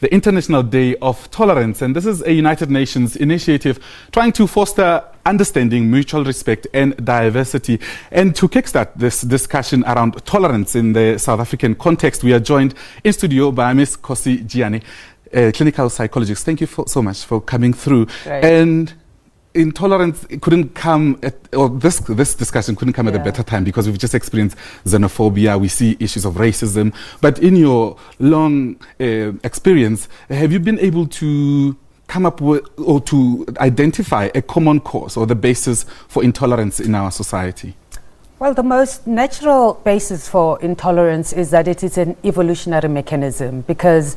the International Day of Tolerance, and this is a United Nations initiative trying to foster understanding, mutual respect and diversity. And to kickstart this discussion around tolerance in the South African context, we are joined in studio by Ms. Khosi Jiyane, a clinical psychologist. Thank you so much for coming through. Right. And intolerance couldn't come at, or this discussion couldn't come at a better time, because we've just experienced xenophobia, we see issues of racism. But in your long experience, have you been able to come up with or to identify a common cause or the basis for intolerance in our society? Well, the most natural basis for intolerance is that it is an evolutionary mechanism, because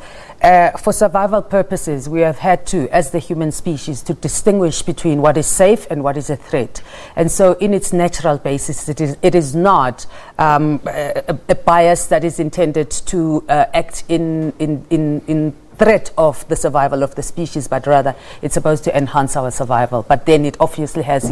for survival purposes, we have had to, as the human species, to distinguish between what is safe and what is a threat. And so in its natural basis, it is not a bias that is intended to act in threat of the survival of the species, but rather it's supposed to enhance our survival. But then it obviously has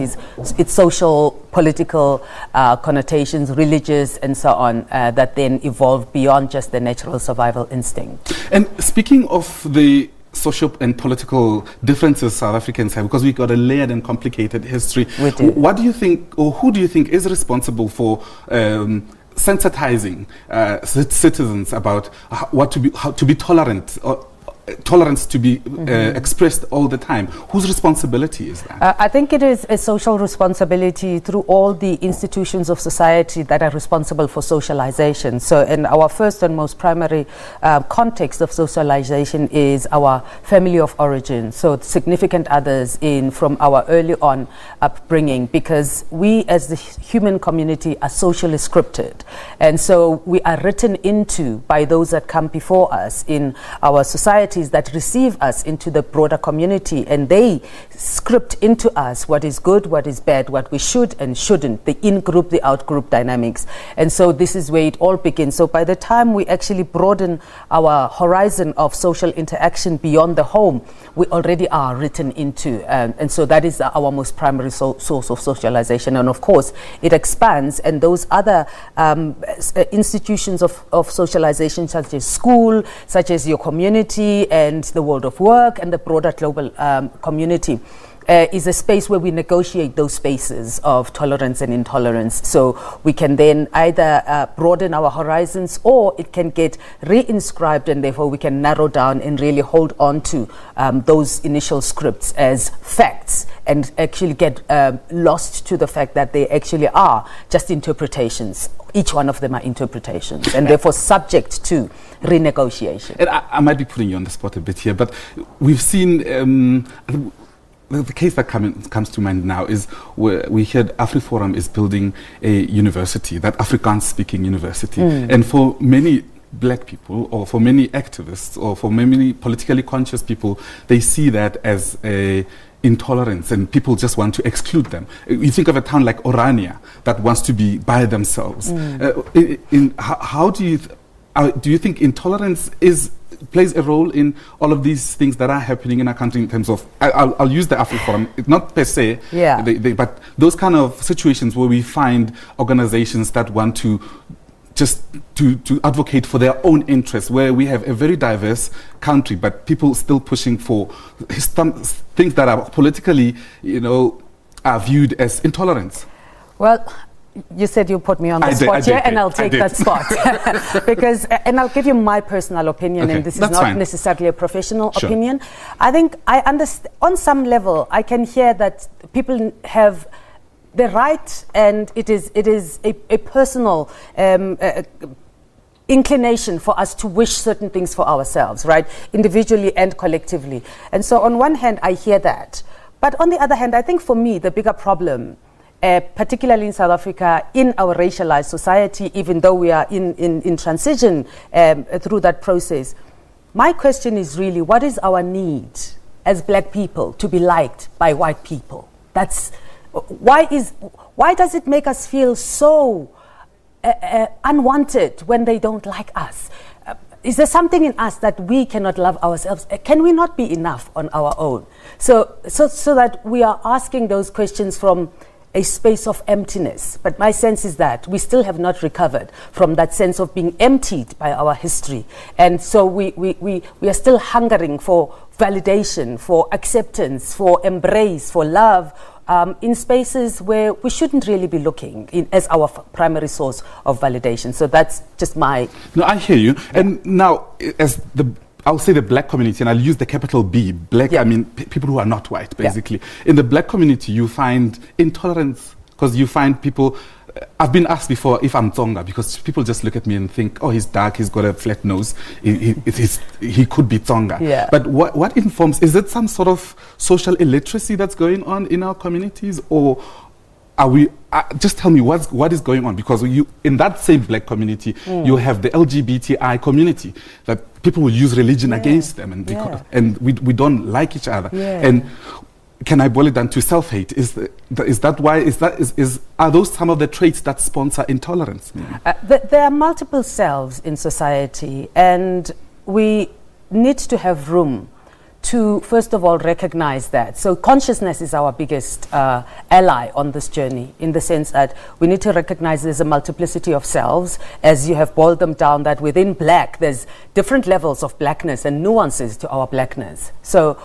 its social, political connotations, religious, and so on, that then evolve beyond just the natural survival instinct. And speaking of the social and political differences South Africans have, because we've got a layered and complicated history, We do. what do you think, or who do you think is responsible for sensitizing citizens about how to be tolerant, or tolerance to be expressed all the time? Whose responsibility is that? I think it is a social responsibility through all the institutions of society that are responsible for socialization. So in our first and most primary context of socialization is our family of origin, so significant others from our early on upbringing, because we as the human community are socially scripted, and so we are written into by those that come before us in our society, that receive us into the broader community, and they script into us what is good, what is bad, what we should and shouldn't, the in-group, the out-group dynamics. And so this is where it all begins. So by the time we actually broaden our horizon of social interaction beyond the home, we already are written into, and so that is our most primary source of socialization. And of course it expands, and those other institutions of socialization, such as school, such as your community and the world of work and the broader global community, is a space where we negotiate those spaces of tolerance and intolerance. So we can then either broaden our horizons, or it can get reinscribed, and therefore we can narrow down and really hold on to those initial scripts as facts, and actually get lost to the fact that they actually are just interpretations. Each one of them are interpretations, and therefore subject to renegotiation. And I might be putting you on the spot a bit here, but we've seen the case that comes to mind now is where we heard AfriForum is building a university, that Afrikaans-speaking university. And for many black people, or for many activists, or for many politically conscious people, they see that as a intolerance, and people just want to exclude them. You think of a town like Orania that wants to be by themselves. How do you think intolerance plays a role in all of these things that are happening in our country, in terms of, I'll use the AfriForum, not per se, but those kind of situations where we find organizations that want to just to advocate for their own interests, where we have a very diverse country, but people still pushing for things that are politically, are viewed as intolerance. Well, you said you put me on the spot here, and I'll take that spot. Because, and I'll give you my personal opinion, and this is not necessarily a professional opinion. I think I understand, on some level, I can hear that people have the right, and it is a personal inclination for us to wish certain things for ourselves, right? Individually and collectively. And so on one hand, I hear that. But on the other hand, I think for me, the bigger problem, particularly in South Africa, in our racialized society, even though we are in transition through that process, my question is really, what is our need as black people to be liked by white people? That's why does it make us feel so unwanted when they don't like us? Is there something in us that we cannot love ourselves? Can we not be enough on our own? So that we are asking those questions from a space of emptiness. But my sense is that we still have not recovered from that sense of being emptied by our history. And so we are still hungering for validation, for acceptance, for embrace, for love, in spaces where we shouldn't really be looking as our primary source of validation. So that's just my... No, I hear you. Yeah. And now, I'll say the black community, and I'll use the capital B, black, I mean people who are not white, basically. Yeah. In the black community, you find intolerance, because you find people... I've been asked before if I'm Tsonga, because people just look at me and think, oh, he's dark, he's got a flat nose, he could be Tsonga. Yeah. But what informs, is it some sort of social illiteracy that's going on in our communities, or are we, just tell me what is going on, because in that same black community, you have the LGBTI community, that people will use religion against them, and we don't like each other. Yeah. And can I boil it down to self-hate? Is that why? Are those some of the traits that sponsor intolerance? There are multiple selves in society, and we need to have room to, first of all, recognize that. So consciousness is our biggest ally on this journey, in the sense that we need to recognize there's a multiplicity of selves, as you have boiled them down, that within black, there's different levels of blackness and nuances to our blackness. So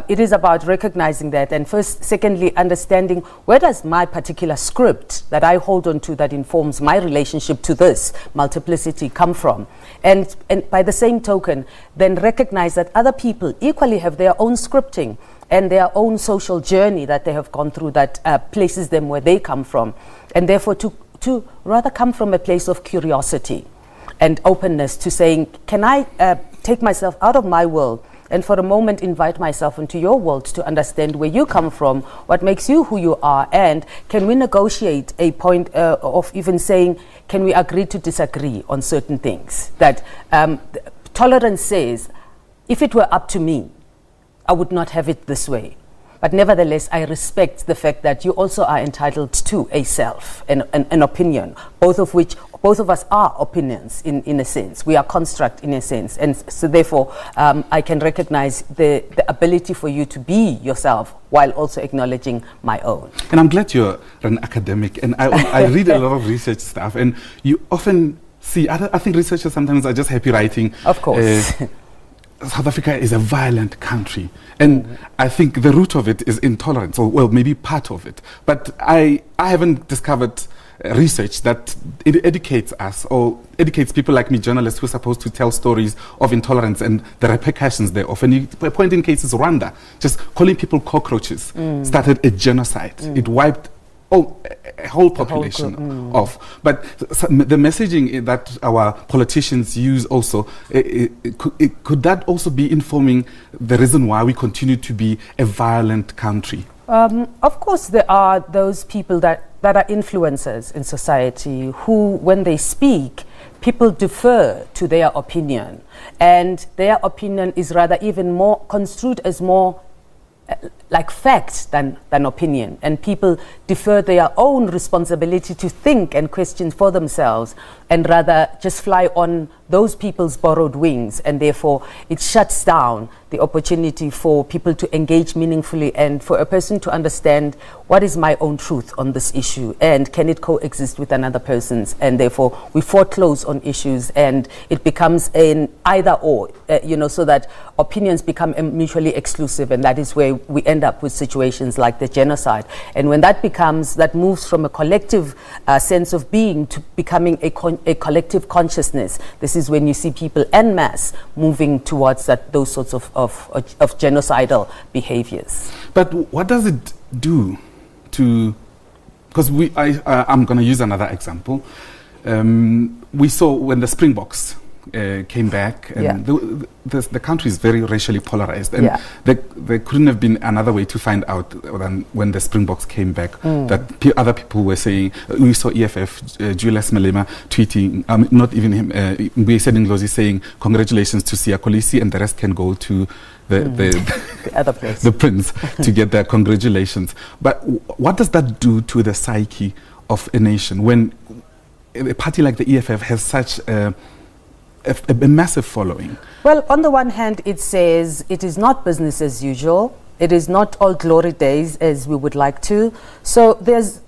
it is about recognizing that, and secondly, understanding where does my particular script that I hold on to that informs my relationship to this multiplicity come from. And by the same token, then recognize that other people equally have their own scripting and their own social journey that they have gone through that places them where they come from. And therefore to rather come from a place of curiosity and openness to saying, can I take myself out of my world and for a moment invite myself into your world to understand where you come from, what makes you who you are, and can we negotiate a point of even saying, can we agree to disagree on certain things? That tolerance says, if it were up to me, I would not have it this way. But nevertheless, I respect the fact that you also are entitled to a self, an opinion, both of us are opinions in a sense. We are construct in a sense. And so therefore, I can recognize the ability for you to be yourself while also acknowledging my own. And I'm glad you're an academic, and I read a lot of research stuff, and you often see, I think researchers sometimes are just happy writing. Of course. South Africa is a violent country, and I think the root of it is intolerance, or well, maybe part of it. But I haven't discovered research that it educates us or educates people like me, journalists, who are supposed to tell stories of intolerance and the repercussions thereof. And a point in case is Rwanda, just calling people cockroaches started a genocide. It wiped a whole population off. But the messaging that our politicians use also, could that also be informing the reason why we continue to be a violent country? Of course, there are those people that are influencers in society who, when they speak, people defer to their opinion. And their opinion is rather even more construed as more like fact than opinion, and people defer their own responsibility to think and question for themselves and rather just fly on those people's borrowed wings, and therefore it shuts down the opportunity for people to engage meaningfully and for a person to understand what is my own truth on this issue and can it coexist with another person's, and therefore we foreclose on issues and it becomes an either or, so that opinions become mutually exclusive, and that is where we end up with situations like the genocide. And when that moves from a collective sense of being to becoming a collective consciousness, this is when you see people en masse moving towards those sorts of genocidal behaviors. But what does it do to, because I'm going to use another example. We saw when the Springboks came back, and the country is very racially polarized, and there couldn't have been another way to find out than when the Springboks came back that other people were saying. We saw EFF, Julius Malema tweeting, not even him, we said in Lozi saying, congratulations to Siya Kolisi, and the rest can go to the other place, the prince, to get their congratulations. But what does that do to the psyche of a nation when a party like the EFF has such a massive following? Well, on the one hand, it says it is not business as usual. It is not all glory days as we would like to. So there's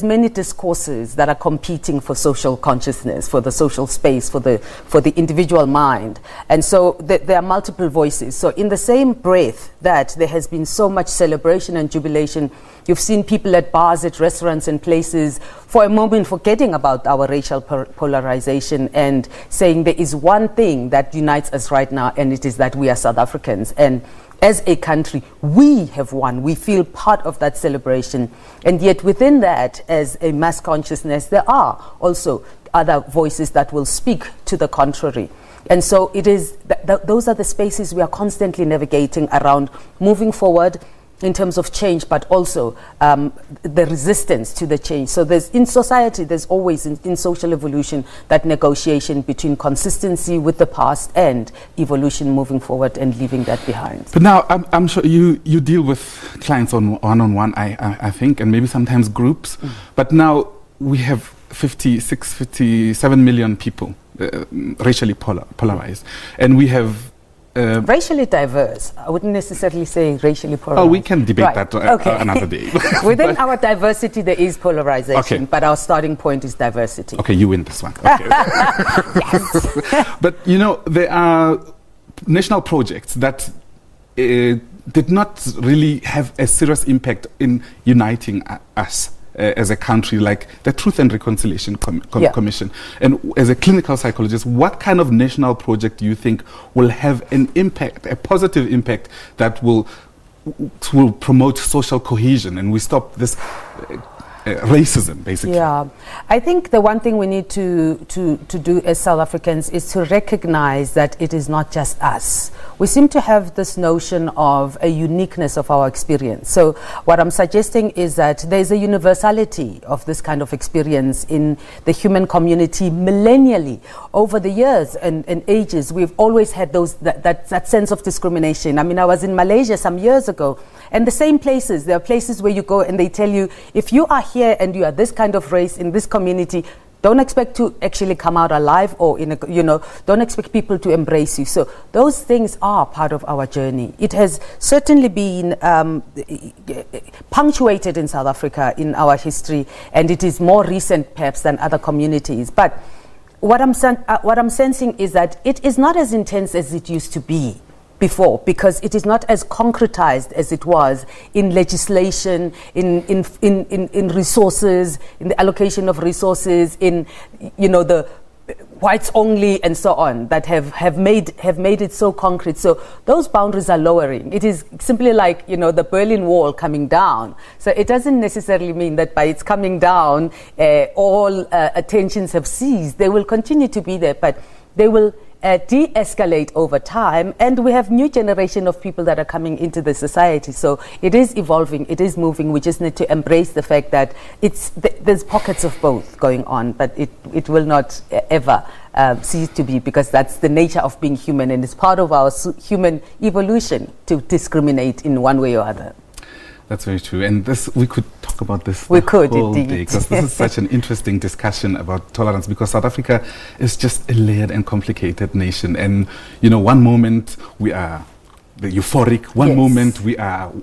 many discourses that are competing for social consciousness, for the social space, for the individual mind. And so there are multiple voices. So in the same breath that there has been so much celebration and jubilation, you've seen people at bars, at restaurants and places for a moment forgetting about our racial polarization and saying there is one thing that unites us right now, and it is that we are South Africans. And as a country, we have won. We feel part of that celebration. And yet within that, as a mass consciousness, there are also other voices that will speak to the contrary. And so it is those are the spaces we are constantly navigating around, moving forward in terms of change, but also the resistance to the change. So in society, there's always in social evolution that negotiation between consistency with the past and evolution moving forward and leaving that behind. But now I'm sure you deal with clients one-on-one, I think, and maybe sometimes groups. But now we have 57 million people racially polarized, and we have racially diverse. I wouldn't necessarily say racially polarized. Oh, we can debate that another day. Within our diversity, there is polarization, okay, but our starting point is diversity. Okay, you win this one. Okay. Yes. But you know, there are national projects that did not really have a serious impact in uniting us as a country, like the Truth and Reconciliation Commission. And as a clinical psychologist, what kind of national project do you think will have an impact, a positive impact that will promote social cohesion and we stop this racism, basically? Yeah, I think the one thing we need to do as South Africans is to recognize that it is not just us. We seem to have this notion of a uniqueness of our experience. So what I'm suggesting is that there's a universality of this kind of experience in the human community millennially. Over the years and ages, we've always had that sense of discrimination. I mean, I was in Malaysia some years ago, and the same places, there are places where you go and they tell you, if you are here and you are this kind of race in this community, don't expect to actually come out alive, or don't expect people to embrace you. So those things are part of our journey. It has certainly been punctuated in South Africa in our history, and it is more recent perhaps than other communities. But what I'm sensing is that it is not as intense as it used to be before, because it is not as concretized as it was in legislation, in resources, in the allocation of resources, in the whites only and so on, that have made it so concrete. So those boundaries are lowering. It is simply like the Berlin Wall coming down. So it doesn't necessarily mean that by its coming down all attentions have ceased. They will continue to be there, but they will de-escalate over time, and we have new generation of people that are coming into the society. So it is evolving, it is moving. We just need to embrace the fact that there's pockets of both going on, but it will not ever cease to be, because that's the nature of being human, and it's part of our human evolution to discriminate in one way or other. That's very true, and we could talk about this we could whole indeed, day, because this is such an interesting discussion about tolerance, because South Africa is just a layered and complicated nation, and one moment we are euphoric, one moment we are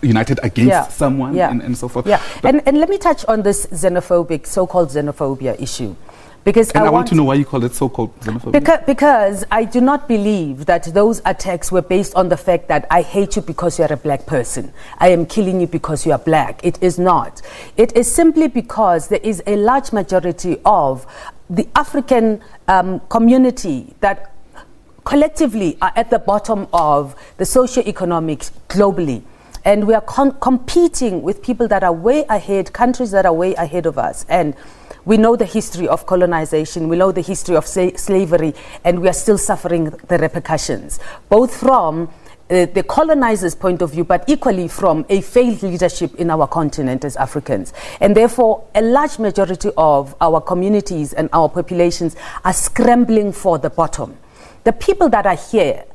united against someone, and so forth. Yeah, and let me touch on this so-called xenophobia issue. Because I want to know why you call it so-called xenophobia. Because I do not believe that those attacks were based on the fact that I hate you because you are a black person. I am killing you because you are black. It is not. It is simply because there is a large majority of the African community that collectively are at the bottom of the socio-economics globally. And we are competing with people that are way ahead, countries that are way ahead of us. And we know the history of colonization, we know the history of slavery, and we are still suffering the repercussions, both from the colonizers' point of view, but equally from a failed leadership in our continent as Africans. And therefore, a large majority of our communities and our populations are scrambling for the bottom. The people that are here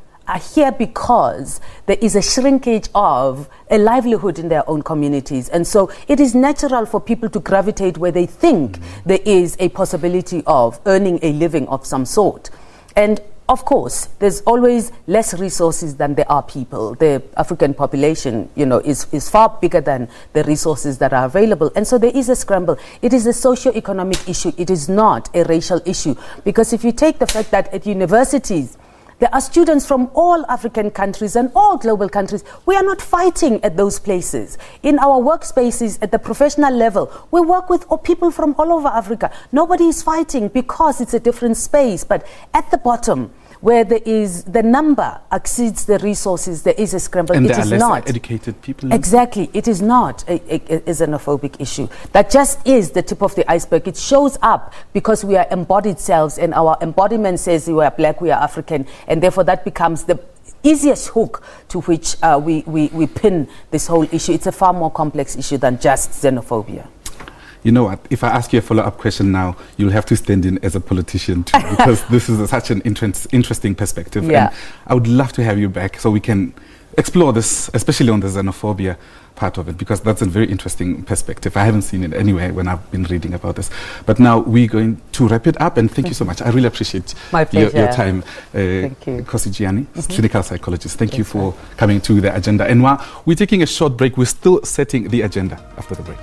because there is a shrinkage of a livelihood in their own communities. And so it is natural for people to gravitate where they think there is a possibility of earning a living of some sort. And Of course, there's always less resources than there are people. The African population, is far bigger than the resources that are available. And so there is a scramble. It is a socio-economic issue. It is not a racial issue. Because if you take the fact that at universities, there are students from all African countries and all global countries. We are not fighting at those places. In our workspaces at the professional level, we work with people from all over Africa. Nobody is fighting because it's a different space. But at the bottom, where the number exceeds the resources, there is a scramble. And it there is are less not educated people. Exactly, it is not a xenophobic issue. That just is the tip of the iceberg. It shows up because we are embodied selves, and our embodiment says we are black, we are African, and therefore that becomes the easiest hook to which we pin this whole issue. It's a far more complex issue than just xenophobia. You know what? If I ask you a follow-up question now, you'll have to stand in as a politician too, because this is such an interesting perspective. Yeah. And I would love to have you back so we can explore this, especially on the xenophobia part of it, because that's a very interesting perspective. I haven't seen it anywhere when I've been reading about this. But now we're going to wrap it up, and thank you so much. I really appreciate your time. Thank you. Khosi Jiyane, clinical psychologist. Thank you for coming to the agenda. And while we're taking a short break, we're still setting the agenda after the break.